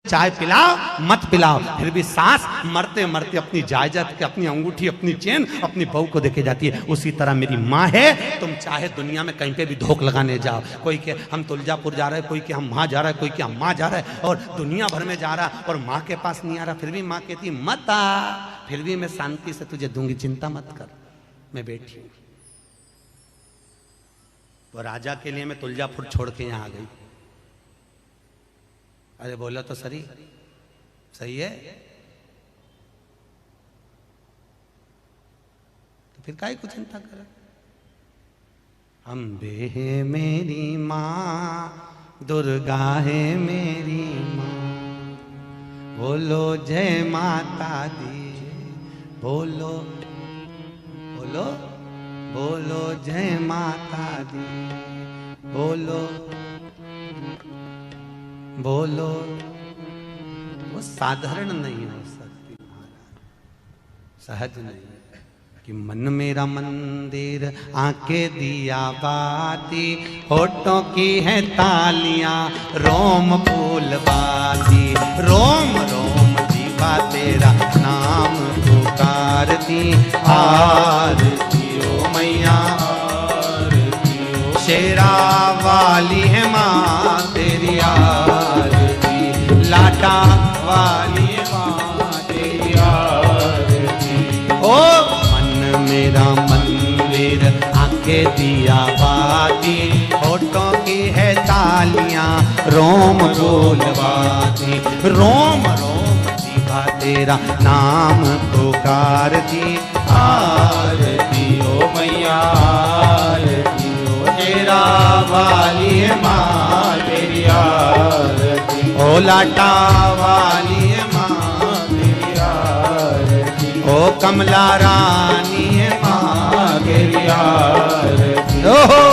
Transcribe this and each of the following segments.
चाय पिलाओ मत पिलाओ, फिर भी सास मरते मरते अपनी जायदाद के, अपनी अंगूठी, अपनी चेन अपनी बहू को देके जाती है। उसी तरह मेरी माँ है। तुम चाहे दुनिया में कहीं पे भी धोख लगाने जाओ, कोई के हम तुलजापुर जा रहे हैं, कोई के हम वहाँ जा रहा है, कोई के हम वहाँ जा रहा है, और दुनिया भर में जा रहा और माँ के पास नहीं आ रहा, फिर भी माँ कहती मत आ, फिर भी मैं शांति से तुझे दूंगी, चिंता मत कर, मैं बैठी हूँ। तो राजा के लिए मैं तुलजापुर छोड़ के यहाँ आ गई। अरे बोला तो सही है, तो फिर काहे को चिंता कर। अम्बे है मेरी माँ, दुर्गा है मेरी माँ, बोलो जय माता दी, बोलो बोलो बोलो जय माता दी, बोलो बोलो। वो साधारण नहीं हो सकती महाराज, सहज नहीं। कि मन मेरा मंदिर आंखें दिया बाती, होठों की है तालियां रोम फूल बाती, रोम रोम जीवा तेरा नाम पुकारती, आरती ओ मैया आरती ओ, शेरा वाली है माँ तेरी आरती, लाटा वाली है माँ तेरी आरती। ओ मेरा मंदिर आंखें दिया बाती, होठों की है तालियां रोम फूलवाती, रोम रोम जीवा तेरा नाम पुकारती, आरती ओ मैया आरती ओ, तेरा वाली है माँ तेरी आरती, ओ लाटा वाली है माँ तेरी आरती, ओ कमला रानी है माँ तेरी आरती। ओहो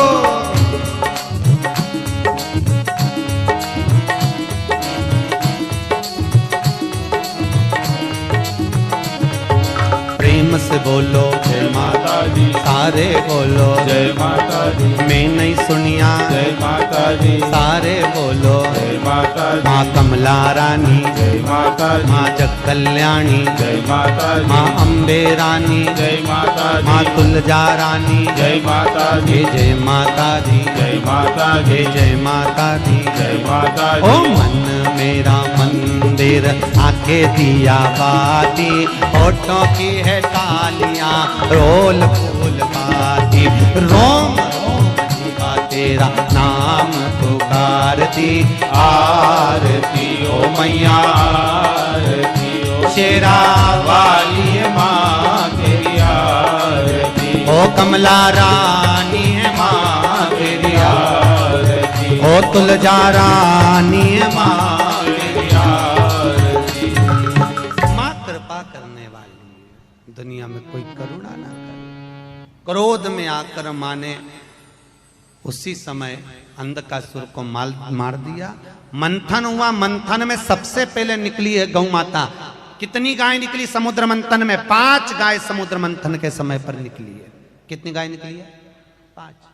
प्रेम से बोलो जय माता दी, सारे बोलो जय माता दी, मैं नहीं सुनिया जय माता दी, सारे बोलो जय माता दी, माँ कमला रानी जय माता दी, माँ जग कल्याणी जय माता दी, माँ अम्बे रानी जय माता दी, माँ तुलजा रानी जय माता दी, जय माता दी, जय माता दी, जय माता दी, जय माता दी। ओ मन मेरा मंदिर आंखें दिया बाती, होठों की है तालियां रोल फूल बाती, रोम रोम जीवा तेरा नाम पुकारती, आरती ओ मैया आरती ओ, शेरा वाली है माँ तेरी आरती, ओ कमला रानी है माँ तेरी आरती, ओ तुलजा रानी है माँ तेरी आरती। माँ कृपा करने वाली, दुनिया में कोई करुणा ना करे। क्रोध में आकर माँ ने उसी समय अंधकासुर को मार दिया। मंथन हुआ, मंथन में सबसे पहले निकली है गौ माता। कितनी गाय निकली समुद्र मंथन में? 5 गाय समुद्र मंथन के समय पर निकली है। कितनी गाय निकली है? 5।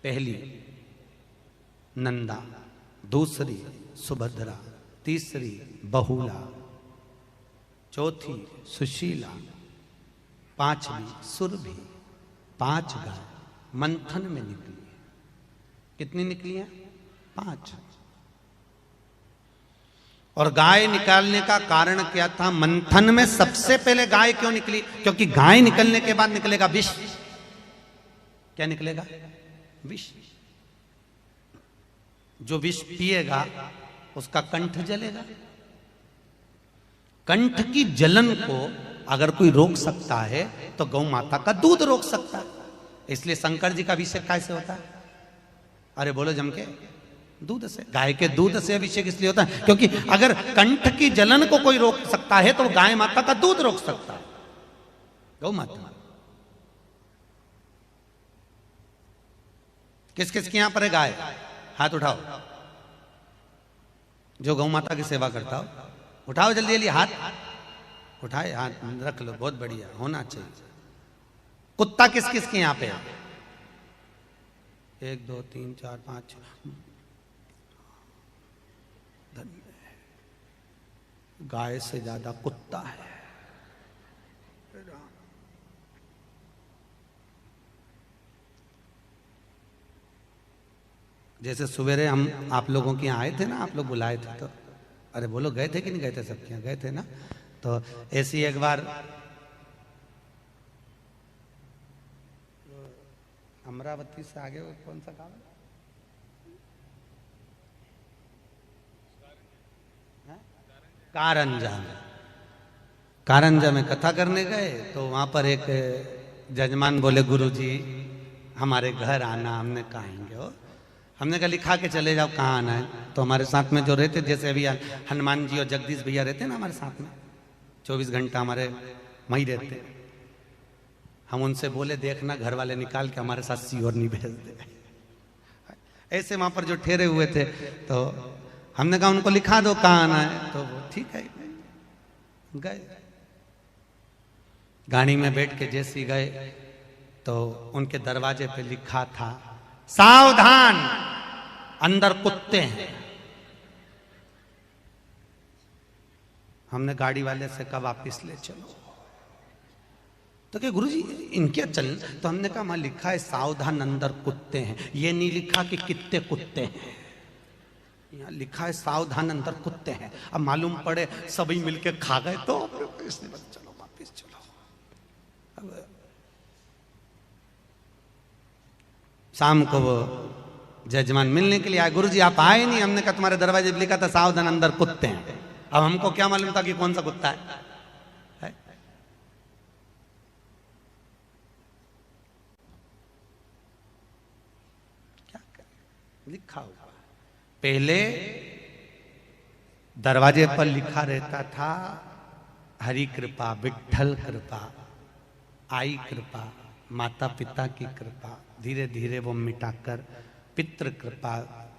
पहली नंदा, दूसरी सुभद्रा, तीसरी बहुला, चौथी सुशीला, 5वीं सुरभि। 5 गाय मंथन में निकली है। कितनी निकली है? 5। और गाय निकालने का कारण क्या था? मंथन में सबसे पहले गाय क्यों निकली? क्योंकि गाय निकलने के बाद निकलेगा विष। क्या निकलेगा? विष। जो विष पिएगा उसका कंठ जलेगा। कंठ की जलन को अगर कोई रोक सकता है तो गौ माता का दूध रोक सकता है। इसलिए शंकर जी का अभिषेक कैसे होता है? अरे बोलो जम के, दूध से। गाय के दूध से अभिषेक इसलिए होता है क्योंकि अगर कंठ की जलन को कोई रोक सकता है तो गाय माता का दूध रोक सकता है। गौ माता। किस किस के यहां पर है गाय? हाथ उठाओ। जो गौ माता की सेवा करता हो उठाओ, जल्दी जल्दी हाथ उठाए, हाथ रख लो। बहुत बढ़िया, होना चाहिए। कुत्ता किस किस के यहां पे है? 1 2 3 4 5 6। धन्य है, गाय से ज्यादा कुत्ता है। जैसे सवेरे हम आप लोगों के यहाँ आए थे ना, आप लोग बुलाए थे, तो अरे बोलो गए थे कि नहीं गए थे? सबके यहाँ गए थे ना। तो ऐसी एक बार अमरावती से आगे कौन सा गाँव है? कारंजा। कारंजा में कथा करने गए तो वहां पर एक जजमान बोले, गुरुजी हमारे घर आना। हमने कहा आएंगे हो। हमने कहा लिखा के चले जाओ, कहाँ आना है? तो हमारे साथ में जो रहते, जैसे अभी हनुमान जी और जगदीश भैया रहते ना हमारे साथ में, 24 घंटा हमारे वहीं रहते। हम उनसे बोले देखना घर वाले निकाल के हमारे साथ सीहोर नहीं भेज दे। ऐसे वहां पर जो ठहरे हुए थे, तो हमने कहा उनको लिखा दो कहाँ आना है। तो वो ठीक है, गए। गाड़ी में बैठ के जैसे ही गए तो उनके दरवाजे पे लिखा था, सावधान अंदर कुत्ते हैं। हमने गाड़ी वाले से कहा वापिस ले चलो। तो क्या गुरुजी इनके चल? तो हमने कहा वहां लिखा है सावधान अंदर कुत्ते हैं, ये नहीं लिखा कि कितने कुत्ते हैं। यहाँ लिखा है सावधान अंदर कुत्ते हैं। अब मालूम पड़े सभी मिलके खा गए तो इसने बस चलो वापिस चलो। अब शाम को वो जजमान मिलने के लिए आए, गुरुजी आप आए नहीं। हमने कहा तुम्हारे दरवाजे पे लिखा था सावधान अंदर कुत्ते हैं। अब हमको क्या मालूम था कि कौन सा कुत्ता है? क्या लिखा हुआ? पहले दरवाजे पर लिखा रहता था हरि कृपा, विठ्ठल कृपा, आई कृपा, माता पिता की कृपा। धीरे धीरे वो मिटाकर पितृ कृपा,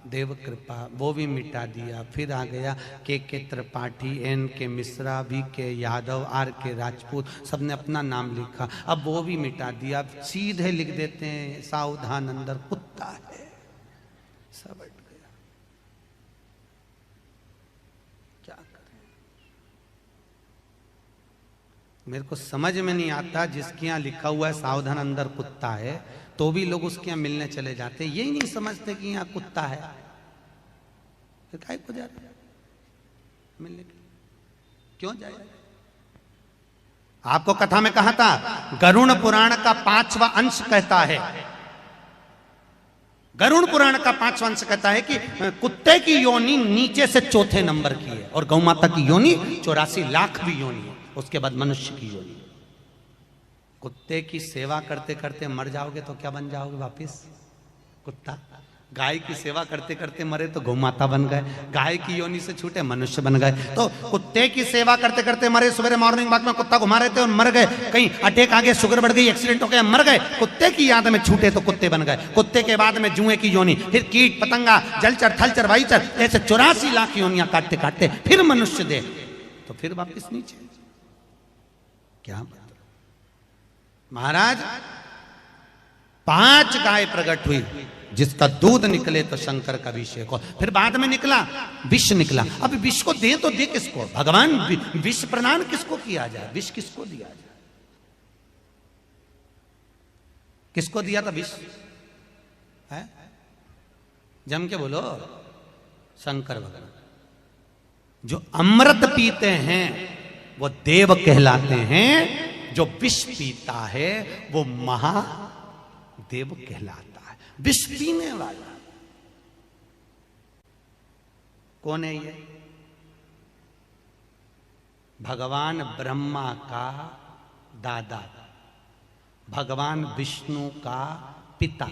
देव कृपा, वो भी मिटा दिया। फिर आ गया के त्रिपाठी, एन के मिश्रा, वी के यादव, आर के राजपूत, सबने अपना नाम लिखा। अब वो भी मिटा दिया। अब सीधे लिख देते हैं सावधान अंदर कुत्ता है। सब हट गया। क्या करें? मेरे को समझ में नहीं आता, जिसके यहाँ लिखा हुआ है सावधान अंदर कुत्ता है तो भी लोग उसके यहाँ मिलने चले जाते। यही नहीं समझते कि यहाँ कुत्ता है, फिर काहे को जा रहे मिलने के? क्यों जाए? आपको कथा में कहा था, गरुड़ पुराण का 5वां अंश कहता है, गरुड़ पुराण का 5वां अंश कहता है कि कुत्ते की योनि नीचे से चौथे नंबर की है और गौ माता की योनि 84 लाख भी योनि है, उसके बाद मनुष्य की योनि। कुत्ते की सेवा करते करते मर जाओगे तो क्या बन जाओगे वापिस? कुत्ता। गाय की सेवा करते करते मरे तो गौ माता बन गए, गाय की योनि से छूटे मनुष्य बन गए। तो कुत्ते की सेवा करते करते मरे, सवेरे मॉर्निंग वॉक में कुत्ता घुमा रहे थे और मर गए, कहीं अटैक आ गया, शुगर बढ़ गई, एक्सीडेंट हो गया, मर गए। कुत्ते की याद में छूटे तो कुत्ते बन गए। कुत्ते के बाद में जुए की योनि, फिर कीट पतंगा, जलचर थलचर वायुचर, ऐसे 84 लाख योनियां काटते काटते फिर मनुष्य दे, तो फिर वापिस नीचे। क्या महाराज 5 गाय प्रकट हुई, जिसका दूध निकले तो शंकर का अभिषेक हो। फिर बाद में निकला विष निकला। अब विष को दे तो दे किसको? भगवान विष प्रदान किसको किया जाए? विष किसको दिया जाए? किसको दिया था विष? है जम के बोलो। शंकर भगवान। जो अमृत पीते हैं वो देव कहलाते हैं, जो विष पीता है वो महादेव कहलाता है। विष पीने वाला कौन है? ये भगवान ब्रह्मा का दादा, भगवान विष्णु का पिता।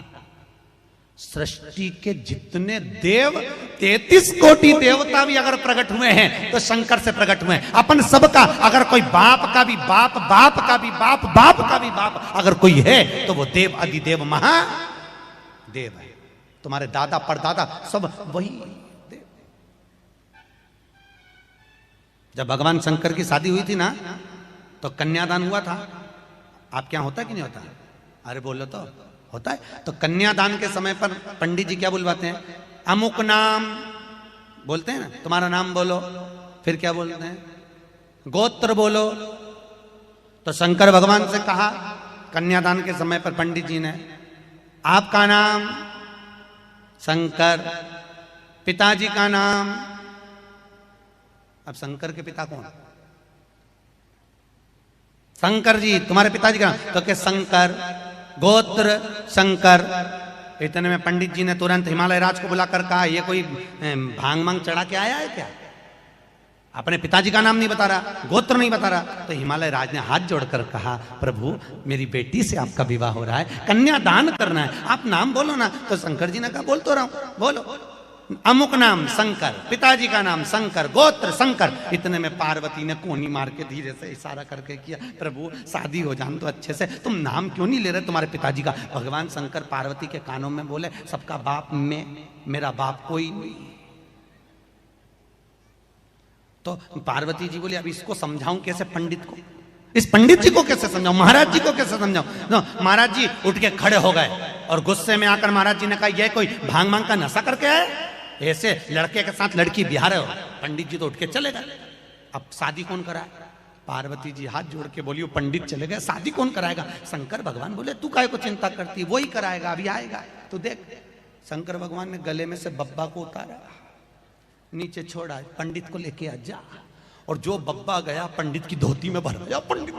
सृष्टि के जितने देव, 33 कोटि देवता भी अगर प्रकट हुए हैं तो शंकर से प्रकट हुए हैं। अपन सबका अगर कोई बाप का भी बाप, बाप का भी बाप, बाप का भी बाप अगर कोई है तो वो देव अधिदेव महादेव है। तुम्हारे दादा परदादा सब वही देव। जब भगवान शंकर की शादी हुई थी ना तो कन्यादान हुआ था। आपके यहां होता कि नहीं होता? अरे बोलो तो होता है। तो कन्यादान के समय पर पंडित जी क्या बुलवाते हैं? अमुक नाम बोलते हैं ना, तुम्हारा नाम बोलो, फिर क्या बोलते हैं, गोत्र बोलो। तो शंकर भगवान से कहा कन्यादान के समय पर पंडित जी ने, आपका नाम शंकर, पिताजी का नाम। अब शंकर के पिता कौन? शंकर जी, तुम्हारे पिताजी का नाम? तो के शंकर, गोत्र शंकर। इतने में पंडित जी ने तुरंत हिमालय राज को बुलाकर कहा, ये कोई भांग मांग चढ़ा के आया है क्या? अपने पिताजी का नाम नहीं बता रहा, गोत्र नहीं बता रहा। तो हिमालय राज ने हाथ जोड़कर कहा, प्रभु मेरी बेटी से आपका विवाह हो रहा है, कन्यादान करना है, आप नाम बोलो ना। तो शंकर जी ने कहा, बोल तो रहा हूं, बोलो। अमुक नाम शंकर, पिताजी का नाम शंकर, गोत्र शंकर। इतने में पार्वती ने कोनी मार के धीरे से इशारा करके किया, प्रभु शादी हो जान तो अच्छे से, तुम नाम क्यों नहीं ले रहे तुम्हारे पिताजी का? भगवान शंकर पार्वती के कानों में बोले, सबका बाप मैं, मेरा बाप कोई नहीं। तो पार्वती जी बोली, अब इसको समझाऊं कैसे पंडित को, इस पंडित जी को कैसे समझाऊं, महाराज जी को कैसे समझाऊं? तो महाराज जी उठ के खड़े हो गए और गुस्से में आकर महाराज जी ने कहा, यह कोई भांग मांग का नशा करके आए, ऐसे लड़के के साथ लड़की बिहार रहे हो? पंडित जी तो उठ के चले गए। अब शादी कौन कराए? पार्वती जी हाथ जोड़ के बोली, वो पंडित चले गए, शादी कौन कराएगा? शंकर भगवान बोले, तू काहे को चिंता करती है, वही कराएगा, अभी आएगा तो देख। शंकर भगवान ने गले में से बब्बा को उतारा, नीचे छोड़ा, पंडित को लेके आ जा। और जो बब्बा गया पंडित की धोती में भर गया, पंडित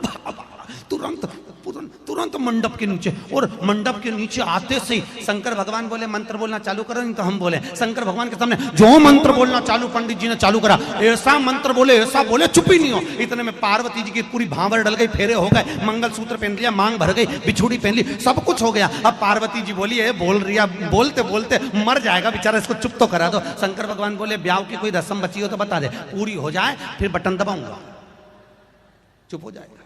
तुरंत मंडप के नीचे। और मंडप के नीचे आते से शंकर भगवान बोले, मंत्र बोलना चालू करो, नहीं तो हम बोले। शंकर भगवान के सामने जो मंत्र बोलना चालू पंडित जी ने चालू करा, ऐसा मंत्र बोले, ऐसा बोले, चुप ही नहीं हो। इतने में पार्वती जी की पूरी भांवर डल गई, फेरे हो गए, मंगलसूत्र पहन लिया, मांग भर गई, बिछुड़ी पहन ली, सब कुछ हो गया। अब पार्वती जी बोली, है बोल रही है, बोलते बोलते मर जाएगा बेचारा, इसको चुप तो करा दो। शंकर भगवान बोले, ब्याह की कोई रस्म बची हो तो बता दे, पूरी हो जाए फिर बटन दबाऊंगा, चुप हो जाएगा।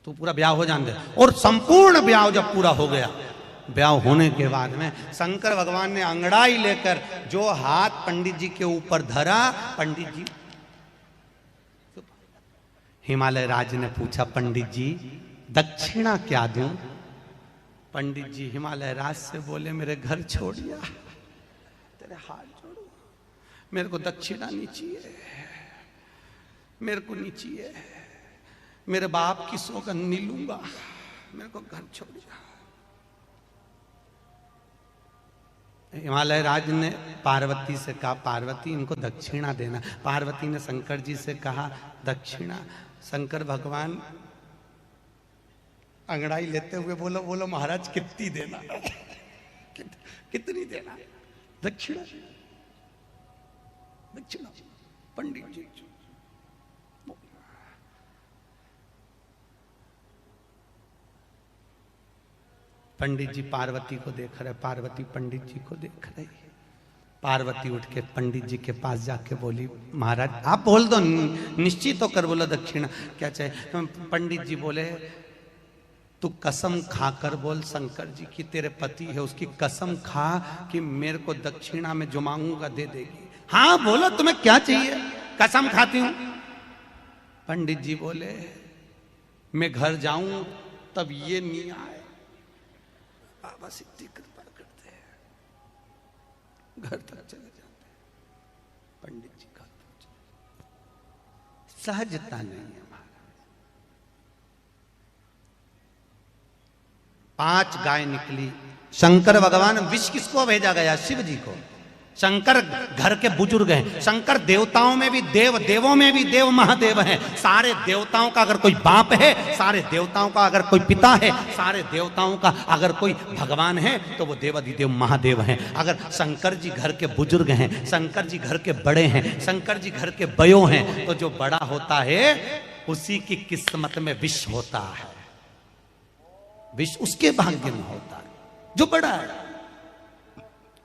तो पूरा ब्याह हो जाने दे। और संपूर्ण ब्याह जब पूरा हो गया, ब्याह होने के बाद में शंकर भगवान ने अंगड़ाई लेकर जो हाथ पंडित जी के ऊपर धरा, पंडित जी, हिमालय राज ने पूछा, पंडित जी दक्षिणा क्या दूं? पंडित जी हिमालय राज से बोले, मेरे घर छोड़िया, तेरे हाथ जोड़ू, मेरे को दक्षिणा नहीं चाहिए, मेरे को नहीं चाहिए, मेरे बाप की सौगंध नहीं लूंगा, मेरे को घर छोड़ जा। हिमालय राज ने पार्वती से कहा, पार्वती इनको दक्षिणा देना। पार्वती ने शंकर जी से कहा, दक्षिणा। शंकर भगवान अंगड़ाई लेते हुए बोलो, बोलो महाराज कितनी देना? कितनी देना? दक्षिणा, दक्षिणा। पंडित जी पंडित जी पार्वती को देख रहे, पार्वती पंडित जी को देख रही। पार्वती उठ के पंडित जी के पास जाके बोली, महाराज आप बोल दो, निश्चित होकर बोलो दक्षिणा क्या चाहिए। पंडित जी बोले, तू कसम खाकर बोल शंकर जी की तेरे पति है, उसकी कसम खा कि मेरे को दक्षिणा में जो मांगूंगा दे देगी। हाँ बोलो तुम्हें क्या चाहिए? कसम खाती हूं। पंडित जी बोले, मैं घर जाऊं तब ये नहीं आए, बाबा सिद्धि कृपा करते हैं, घर तक चले जाते हैं। पंडित जी घर पहुंचे, सहजता नहीं है महाराज। 5 गाय निकली। शंकर भगवान, विष किसको भेजा गया? शिव जी को। शंकर घर के बुजुर्ग हैं। शंकर देवताओं में भी देव, देवों में भी देव, महादेव हैं। सारे देवताओं का अगर कोई बाप है, सारे देवताओं का अगर कोई पिता है, सारे देवताओं का अगर कोई भगवान है, तो वो देवाधिदेव महादेव हैं। अगर शंकर जी घर के बुजुर्ग हैं, शंकर जी घर के बड़े हैं, शंकर जी घर के बयो हैं, तो जो बड़ा होता है उसी की किस्मत में विष होता है, विष उसके भाग्य में होता है। जो बड़ा है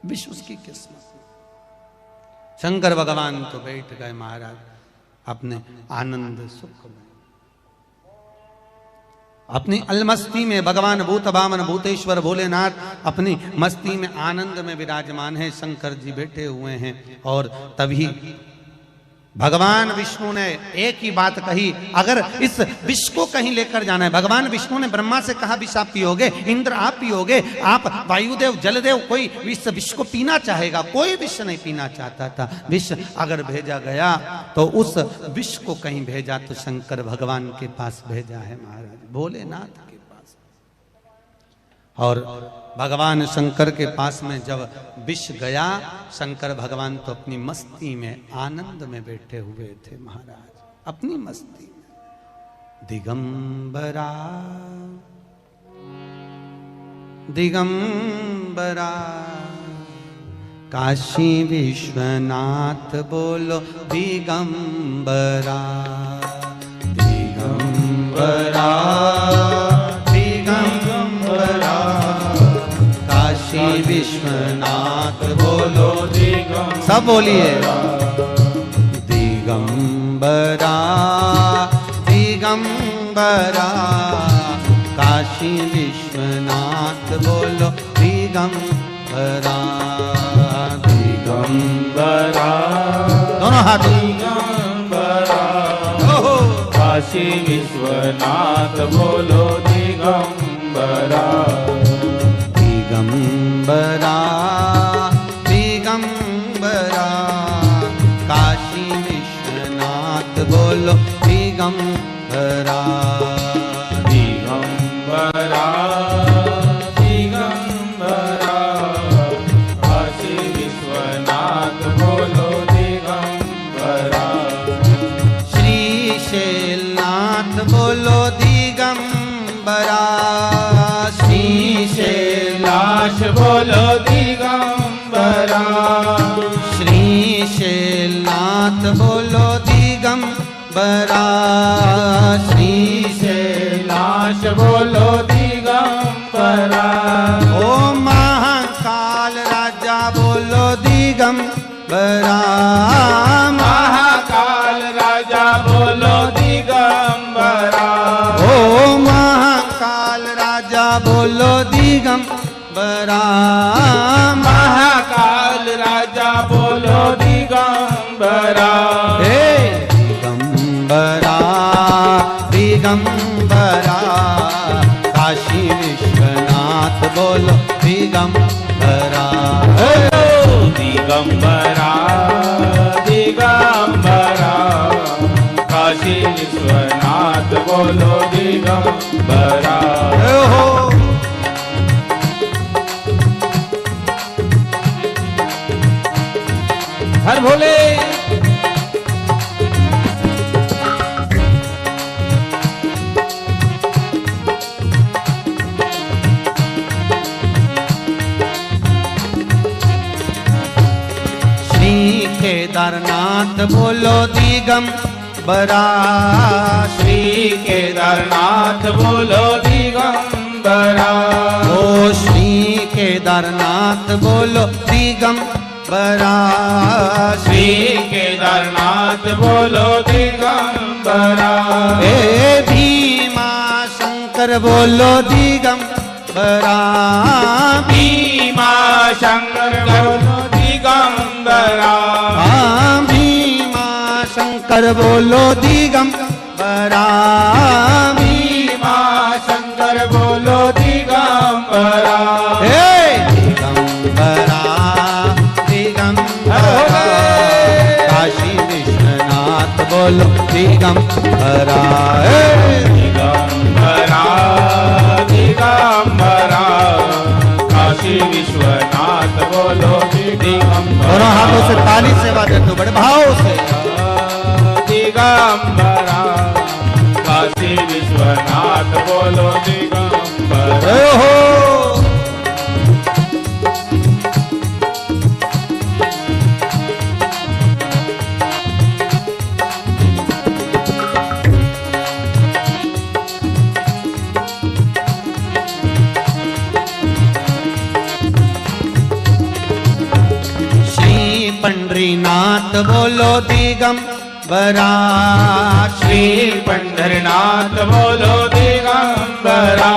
विष उसकी किस्मत। शंकर भगवान तो बैठ गए महाराज अपने आनंद सुख में, अपनी अलमस्ती में। भगवान भूत बामन भूतेश्वर भोलेनाथ अपनी मस्ती में आनंद में विराजमान है। शंकर जी बैठे हुए हैं और तभी भगवान विष्णु ने एक ही बात कही, अगर इस विष को कहीं लेकर जाना है। भगवान विष्णु ने ब्रह्मा से कहा विष आप पियोगे, इंद्र आप पियोगे, आप वायुदेव जलदेव, कोई इस विष को पीना चाहेगा? कोई विष नहीं पीना चाहता था। विष अगर भेजा गया तो उस विष को कहीं भेजा तो शंकर भगवान के पास भेजा है, महाराज भोलेनाथ के पास। और भगवान शंकर के पास में जब विष गया, शंकर भगवान तो अपनी मस्ती में आनंद में बैठे हुए थे महाराज, अपनी मस्ती में। दिगंबरा दिगंबरा काशी विश्वनाथ बोलो दिगंबरा दिगंबरा दिगंबरा काशी विश्वनाथ बोलो दिगंबरा। सब बोलिए दिगंबरा दिगंबरा काशी विश्वनाथ बोलो दिगंबरा दिगंबरा। दोनों हाथ दिगंबरा काशी विश्वनाथ बोलो दिगंबरा दिगंबरा दिगंबरा काशी विश्वनाथ बोलो दिगंबरा दिगंबरा दिगंबरा काशी विश्वनाथ बोलो दिगंबरा श्रीशैलनाथ बोलो दिगंबरा श्रीशैलाश बोलो दिगंबरा श्रीशैलनाथ बोलो दिगंबरा श्रीशैलाश बोलो दिगंबरा ओ महाकाल राजा बोलो दिगंबरा महाकाल राजा बोलो दिगंबरा ओ महाकाल राजा बोलो दिगंबरा महाकाल राजा बोलो दिगंबरा हे दिगंबरा दिगंबरा काशी विश्वनाथ बोलो दिगंबरा दिगंबरा दिगंबरा काशी विश्वनाथ बोलो दिगंबरा हो हर भोले श्री केदारनाथ बोलो दिगंबरा श्री केदारनाथ बोलो दिगंबरा ओ श्री केदारनाथ बोलो दिगंबरा श्री केदारनाथ बोलो दिगंबरा हे भीमा शंकर बोलो दिगंबरा भीमा शंकर बोलो दिगंबरा भीमा शंकर बोलो दिगंबरा भीमा शंकर बोलो दिगंबरा हे दिगंबरा दिगंबरा काशी विश्वनाथ बोलो दिगंबरा दिगंबरा दिगंबरा काशी विश्वनाथ बोलो दिगंबरा दोनों हाथों से ताली सेवा दे दो बड़े भाव से दिगंबरा काशी विश्वनाथ बोलो दिगंबरा जय हो पंढरीनाथ बोलो दिगंबरा श्री पंढरीनाथ बोलो दिगंबरा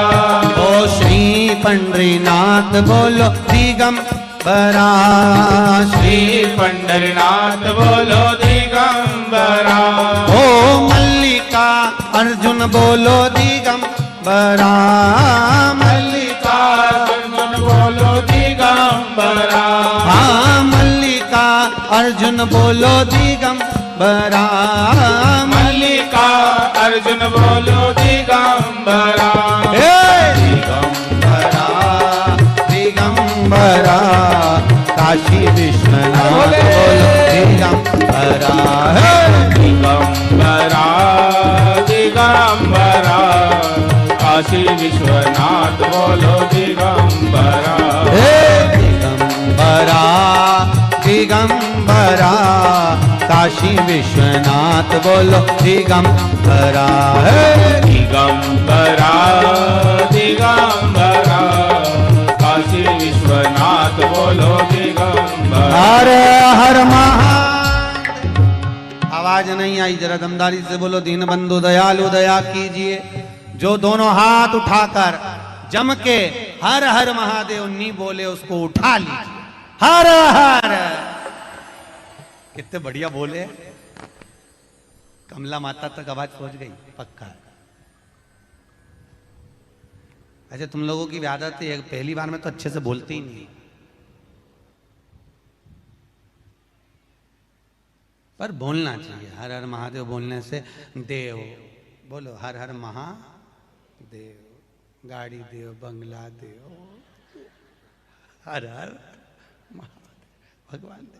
ओ श्री पंढरीनाथ बोलो दिगंबरा श्री पंढरीनाथ बोलो दिगंबरा दिगंबरा। ओ मल्लिका अर्जुन बोलो दिगंबरा, मल्लिकार्जुन बोलो दिगंबरा। हाँ मल्लिका अर्जुन बोलो दिगंबरा, मल्लिका अर्जुन बोलो दिगंबरा। दिगंबरा दिगंबरा काशी विश्वनाथ बोलो दिगंबरा, दिगंबरा दिगंबरा काशी विश्वनाथ बोलो दिगंबरा। दिगंबरा दिगंबरा काशी विश्वनाथ बोलो दिगंबरा, दिगंबरा दिगंबरा काशी विश्वनाथ बोलो दिगंबरा। हर हर महा। आवाज नहीं आई, जरा दमदारी से बोलो। दीन बंधु दयालु दया कीजिए। जो दोनों हाथ उठाकर जम के हर हर महादेव नहीं बोले उसको उठा लीजिए। हर हर। कितने बढ़िया बोले। कमला माता तक आवाज पहुंच गई पक्का। अच्छा तुम लोगों की आदत है पहली बार में तो अच्छे से बोलते ही नहीं, पर बोलना चाहिए। हर हर महादेव बोलने से देव बोलो, हर हर महादेव, गाड़ी देव, बंगला देव, हर हर महादेव भगवान देव।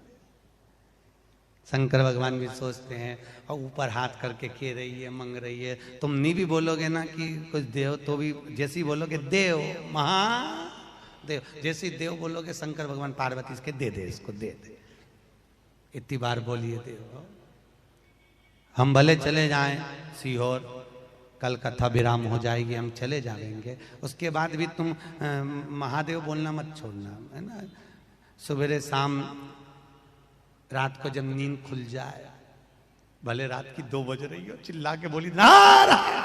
शंकर भगवान भी सोचते हैं और ऊपर हाथ करके कह रही है, मंग रही है। तुम नहीं भी बोलोगे ना कि कुछ देव, तो भी जैसे ही बोलोगे देव महादेव, जैसे ही देव बोलोगे शंकर भगवान पार्वती इसके दे दे, इसको दे दे। इतनी बार बोलिए देव। हम भले चले जाएं सीहोर, कल कथा विराम हो जाएगी, हम चले जाएंगे। उसके बाद भी तुम महादेव बोलना मत छोड़ना, है ना। सवेरे शाम रात को जब नींद खुल जाए, भले रात की 2 बज रही हो, चिल्ला के बोली नारायण।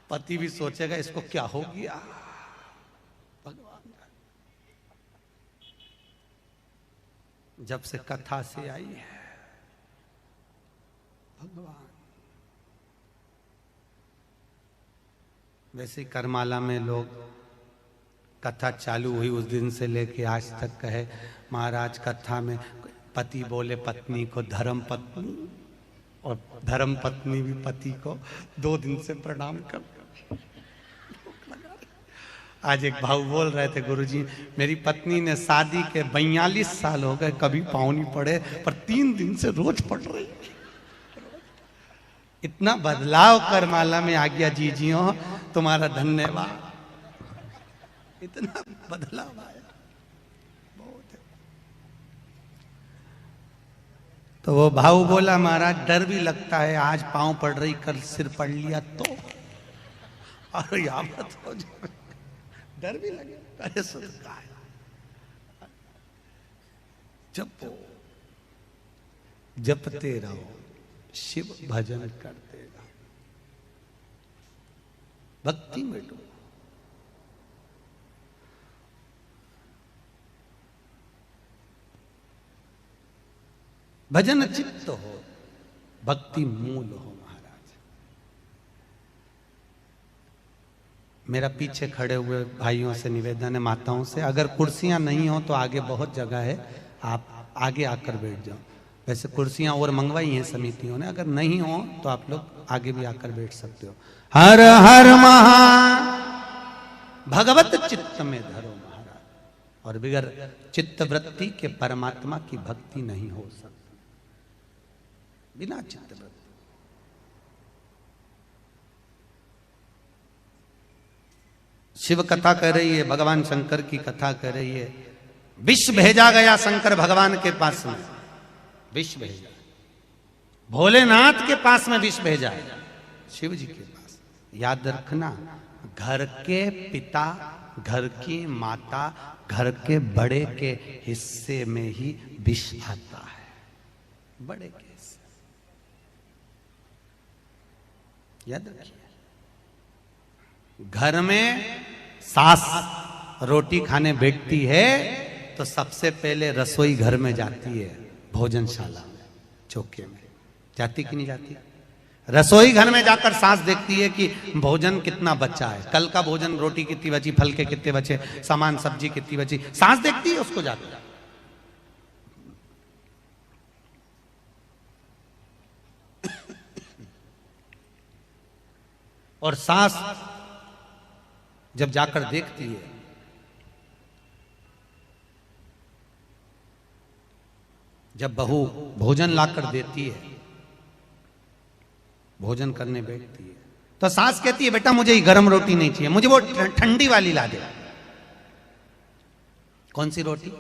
पति भी सोचेगा इसको क्या हो गया। भगवान जब से कथा से आई है भगवान। वैसे ही करमाला में लोग कथा चालू हुई उस दिन से लेके आज तक कहे महाराज कथा में पति बोले पत्नी को धर्म पत्नी, और धर्म पत्नी भी पति को 2 दिन से प्रणाम कर। आज एक भाऊ बोल रहे थे गुरुजी मेरी पत्नी ने शादी के 42 साल हो गए कभी पाँव नहीं पड़े, पर 3 दिन से रोज पड़ रही। इतना बदलाव करमाला में आ गया जीजियों, तुम्हारा धन्यवाद। इतना बदलाव आया बहुत है। तो वो भाऊ बोला महाराज डर भी लगता है, आज पाँव पड़ रही कल सिर पड़ लिया तो, और यावत हो जाए डर भी लगे। अरे सत्कार जपो, जपते रहो, शिव भजन करते रहो, भक्ति में डूबो। भजन चित्त हो, भक्ति मूल हो। महाराज मेरा पीछे खड़े हुए भाइयों से निवेदन है, माताओं से, अगर कुर्सियां नहीं हो तो आगे बहुत जगह है, आप आगे आकर बैठ जाओ। वैसे कुर्सियां और मंगवाई हैं समितियों ने, अगर नहीं हो तो आप लोग आगे भी आकर बैठ सकते हो। हर हर महा भगवत चित्त में धरो महाराज, और बिगर चित्त वृत्ति के परमात्मा की भक्ति नहीं हो सकती। बिना चित्त वृत्ति शिव कथा कर रही है, भगवान शंकर की कथा कर रही है। विष भेजा गया शंकर भगवान के पास में, विष भेजा, भोलेनाथ के पास में विष भेजा है, शिव जी के पास। याद रखना, घर के पिता, घर की माता, घर के बड़े के हिस्से में ही विष आता है, बड़े के हिस्से। याद रखिए, घर में सास रोटी खाने बैठती है तो सबसे पहले रसोई घर में जाती है, भोजनशाला में, चौके में। जाती कि नहीं जाती? रसोई घर में जाकर सास देखती है कि भोजन कितना बचा है, कल का भोजन, रोटी कितनी बची, फल के कितने बचे, सामान सब्जी कितनी बची, सास देखती है उसको जाकर। और सास जब जाकर देखती है जब बहू भोजन लाकर देती है, भोजन करने बैठती है, तो सास कहती है बेटा मुझे ये गरम रोटी नहीं चाहिए, मुझे वो ठंडी वाली ला दे। कौन सी रोटी?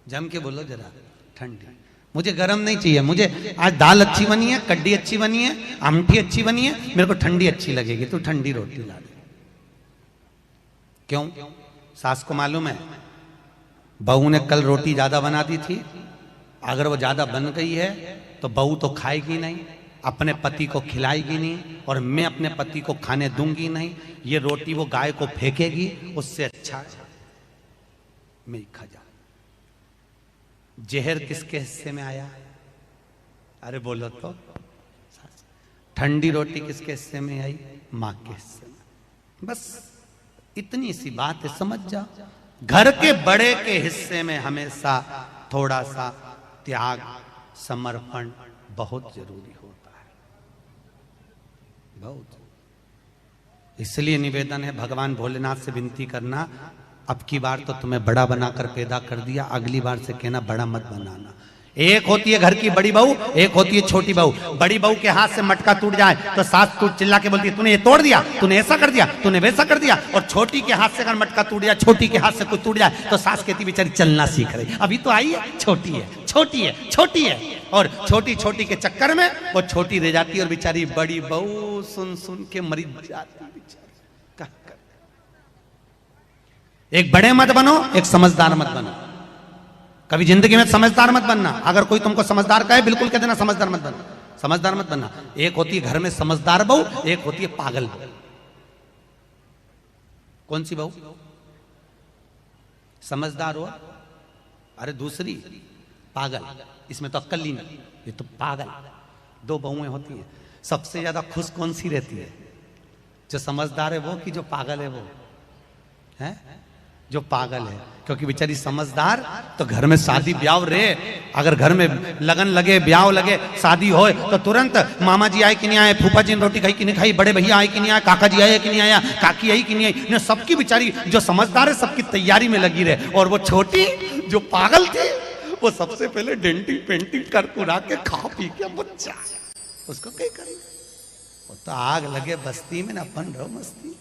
जम के बोलो जरा। ठंडी। मुझे गरम नहीं चाहिए, मुझे आज दाल अच्छी बनी है, कड्डी अच्छी बनी है, आमठी अच्छी बनी है, मेरे को ठंडी अच्छी लगेगी, तो ठंडी रोटी ला दे। क्यों? सास को मालूम है बहू ने कल रोटी ज्यादा बना दी थी, अगर वो ज्यादा बन गई है तो बहू तो खाएगी नहीं, अपने पति को खिलाएगी नहीं, और मैं अपने पति को खाने दूंगी नहीं, ये रोटी वो गाय को फेंकेगी, उससे अच्छा मैं खा जा। जहर किसके हिस्से में आया? अरे बोलो तो। ठंडी रोटी किसके हिस्से में आई? मां के हिस्से में। बस इतनी सी बात है, समझ जाओ। घर के बड़े के हिस्से में हमेशा थोड़ा सा त्याग, समर्पण बहुत जरूरी होता है, बहुत। इसलिए निवेदन है, भगवान भोलेनाथ से विनती करना, अब की बार तो तुम्हें बड़ा बनाकर पैदा कर दिया, अगली बार से कहना बड़ा मत बनाना। एक होती है घर की बड़ी बहू, एक होती है छोटी बहू। बड़ी बहू के हाथ से मटका टूट जाए तो सास टूट चिल्ला के बोलती है तूने ये तोड़ दिया, तूने ऐसा कर दिया, तूने वैसा कर दिया। और छोटी के हाथ से अगर मटका टूट जाए, छोटी के हाथ से कुछ टूट जाए, तो सास कहती बेचारी चलना सीख रही, अभी तो आई है, छोटी है, छोटी है, छोटी है। और छोटी छोटी के चक्कर में वो छोटी रह जाती है, और बेचारी बड़ी बहू सुन सुन के मरी जाती। एक बड़े मत बनो, एक समझदार मत बनो। कभी जिंदगी में समझदार मत बनना। अगर कोई तुमको समझदार कहे, बिल्कुल कह देना समझदार मत बनना, समझदार मत बनना। एक होती है घर में समझदार बहू, एक होती है पागल बहू। कौन सी बहू? समझदार हो, अरे दूसरी पागल, इसमें तो अक्ल ही नहीं, ये तो पागल। दो बहुएं होती हैं। सबसे ज्यादा खुश कौन सी रहती है? जो समझदार है वो कि जो पागल है वो? है जो पागल है, क्योंकि बेचारी समझदार तो घर में शादी ब्याह रहे, अगर घर में लगन लगे, ब्याह लगे, शादी हो तो तुरंत मामा जी आए कि नहीं आए, फूफा जी ने रोटी खाई कि नहीं खाई, बड़े भैया आए कि नहीं आए, काका जी आए कि नहीं आया, काकी आई कि नहीं आई, ने सबकी बेचारी जो समझदार है सबकी तैयारी में लगी रहे। और वो छोटी जो पागल थी, वो सबसे पहले डेंटिंग पेंटिंग कर कुरा के खा पी के बच्चा, उसको क्या करें? वो तो आग लगे बस्ती में ना, अपन रहो मस्ती।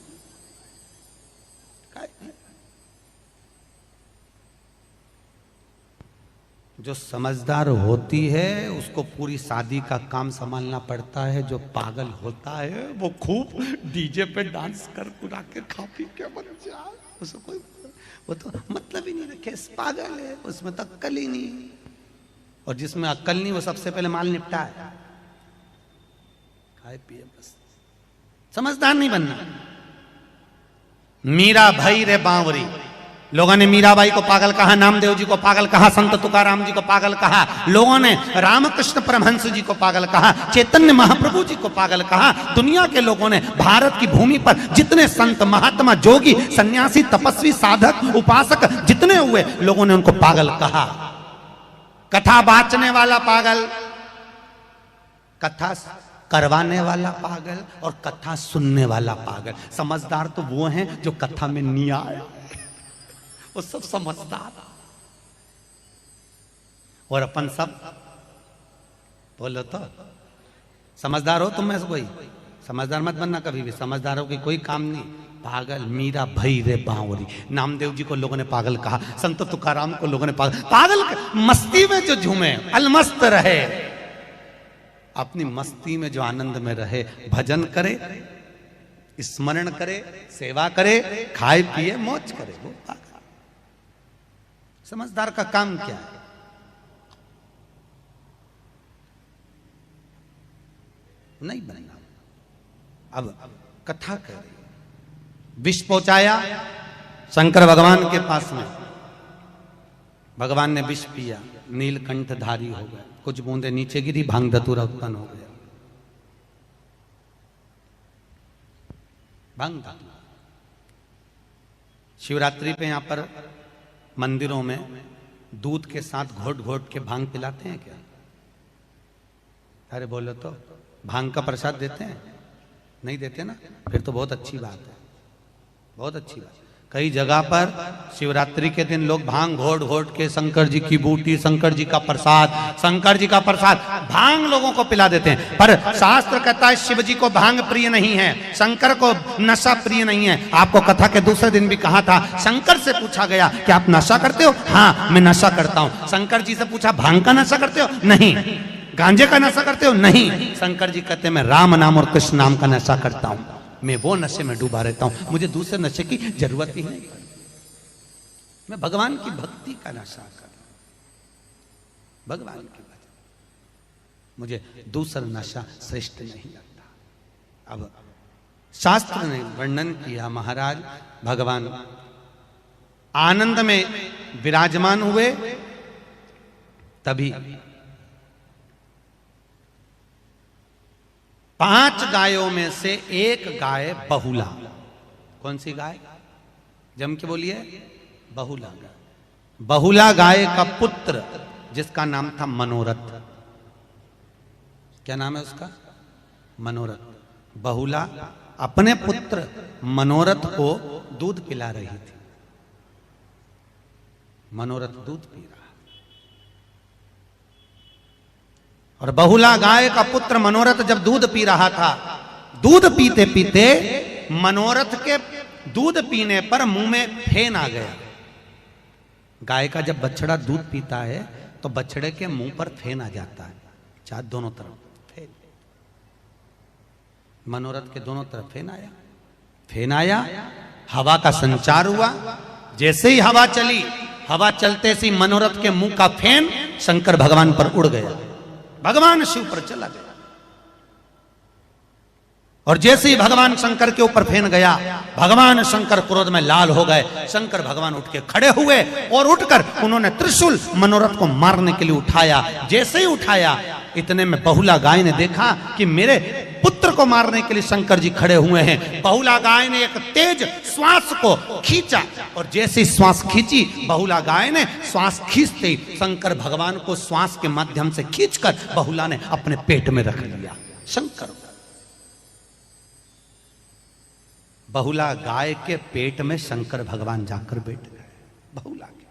जो समझदार होती है उसको पूरी शादी का काम संभालना पड़ता है। जो पागल होता है वो खूब डीजे पे डांस कर कुरा के खा पी के बन जाए, उसको कोई वो तो मतलब ही नहीं रखे, पागल है, उसमें तो अक्ल ही नहीं। और जिसमें अक्ल नहीं वो सबसे पहले माल निपटा है, खाए पिए बस। समझदार नहीं बनना। मीरा भाई रे बावरी, लोगों ने मीराबाई को पागल कहा, नामदेव जी को पागल कहा, संत तुकाराम जी को पागल कहा, लोगों ने रामकृष्ण परमहंस जी को पागल कहा, चैतन्य महाप्रभु जी को पागल कहा। दुनिया के लोगों ने भारत की भूमि पर जितने संत, महात्मा, जोगी, सन्यासी, तपस्वी, साधक, उपासक जितने हुए, लोगों ने उनको पागल कहा। कथा बाचने वाला पागल, कथा करवाने वाला पागल, और कथा सुनने वाला पागल। समझदार तो वो हैं जो कथा में नहीं आए, वो सब समझदार। और अपन सब बोलो तो समझदार हो। तुम में से कोई समझदार मत बनना कभी भी, समझदार हो कि कोई काम नहीं। पागल मीरा भई रे बावरी, नामदेव जी को लोगों ने पागल कहा, संत तुकाराम को लोगों ने पागल मस्ती में जो झूमे, अलमस्त रहे, अपनी मस्ती में जो आनंद में रहे, भजन करे, स्मरण करे, सेवा करे, खाए पिए, मौज करे, वो पागल। समझदार का काम क्या है? नहीं बनना। अब कथा कर रही, विष पहुंचाया शंकर भगवान के पास में, भगवान ने विष पिया, नीलकंठ धारी हो गए, कुछ बूंदे नीचे गिरी, भांग धतूरा उत्पन्न हो गया। भांग धतूरा। शिवरात्रि पे यहां पर मंदिरों में दूध के साथ घोट घोट के भांग पिलाते हैं क्या? अरे बोलो तो, भांग का प्रसाद देते हैं? नहीं देते ना, फिर तो बहुत अच्छी बात है, बहुत अच्छी बात। कई जगह पर शिवरात्रि के दिन लोग भांग घोट घोट के शंकर जी की बूटी, शंकर जी का प्रसाद भांग लोगों को पिला देते हैं। पर शास्त्र कहता है शिव जी को भांग प्रिय नहीं है, शंकर को नशा प्रिय नहीं है। आपको कथा के दूसरे दिन भी कहा था, शंकर से पूछा गया कि आप नशा करते हो? हाँ मैं नशा करता हूं। शंकर जी से पूछा भांग का नशा करते हो? नहीं। गांजे का नशा करते हो? नहीं। शंकर जी कहते मैं राम नाम और कृष्ण नाम का नशा करता हूं, मैं वो नशे में डूबा रहता हूं, मुझे दूसरे नशे की जरूरत ही नहीं। मैं भगवान की भक्ति का नशा कर, भगवान की भक्ति, मुझे दूसरा नशा श्रेष्ठ नहीं लगता। अब शास्त्र ने वर्णन किया, महाराज भगवान आनंद में विराजमान हुए, तभी 5 गायों में से एक गाय बहुला। कौन सी गाय? जम के बोलिए। बहुला गाय। बहुला गाय का पुत्र जिसका नाम था मनोरथ। क्या नाम है उसका? मनोरथ। बहुला अपने पुत्र मनोरथ को दूध पिला रही थी। मनोरथ दूध पी रहा, और बहुला गाय का पुत्र मनोरथ जब दूध पी रहा था, दूध पीते पीते मनोरथ के दूध पीने पर मुंह में फेन आ गया। गाय का जब बछड़ा दूध पीता है तो बछड़े के मुंह पर फेन आ जाता है, चाहे दोनों तरफ फेन। मनोरथ के दोनों तरफ फेन आया, हवा का संचार हुआ। जैसे ही हवा चली, हवा चलते से मनोरथ के मुंह का फेन शंकर भगवान पर उड़ गया, भगवान शिव पर चला गया। और जैसे ही भगवान शंकर के ऊपर फेन गया, भगवान शंकर क्रोध में लाल हो गए। शंकर भगवान उठ के खड़े हुए और उठकर उन्होंने त्रिशूल मनोरथ को मारने के लिए उठाया। जैसे ही उठाया, इतने में बहुला गाय ने देखा कि मेरे पुत्र को मारने के लिए शंकर जी खड़े हुए हैं। बहुला गाय ने एक तेज श्वास को खींचा, और जैसे श्वास खींची, बहुला गाय ने श्वास खींचते ही शंकर भगवान को श्वास के माध्यम से खींचकर बहुला ने अपने पेट में रख लिया। शंकर बहुला गाय के पेट में शंकर भगवान जाकर बैठ गए। बहुला के